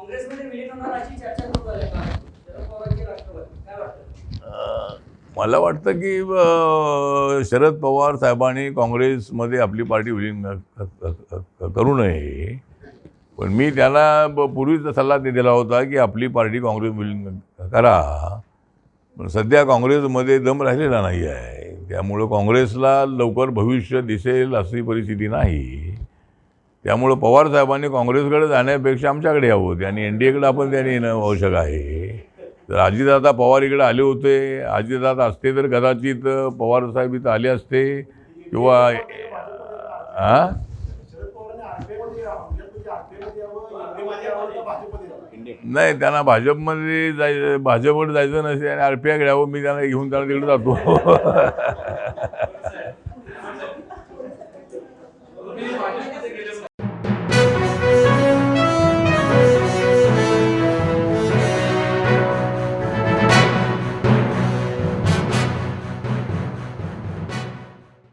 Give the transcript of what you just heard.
काँग्रेसमध्ये विलीन होणार अशी चर्चा सुरू आहे का? शरद पवारांची राष्ट्रवादी काय वाटतं? मला वाटतं की शरद पवार साहेबांनी काँग्रेसमध्ये आपली पार्टी विलीन करू नये. पण मी त्यांना पूर्वीच सल्ला दिला होता की आपली पार्टी काँग्रेस विलीन करा. पण सध्या काँग्रेसमध्ये दम राहिलेला नाही आहे. त्यामुळं काँग्रेसला लवकर भविष्य दिसेल अशी परिस्थिती नाही. त्यामुळं पवारसाहेबांनी काँग्रेसकडे जाण्यापेक्षा आमच्याकडे यावं. आणि एन डी एकडे आपण त्यांनी येणं आवश्यक आहे. जर अजितदादा पवार इकडे आले होते, अजितदादा असते तर कदाचित पवारसाहेब इथं आले असते किंवा नाही, त्यांना भाजपमध्ये भाजपवर जायचं नसेल आणि RPI कडे यावं. मी त्यांना घेऊन त्यांना तिकडे जातो.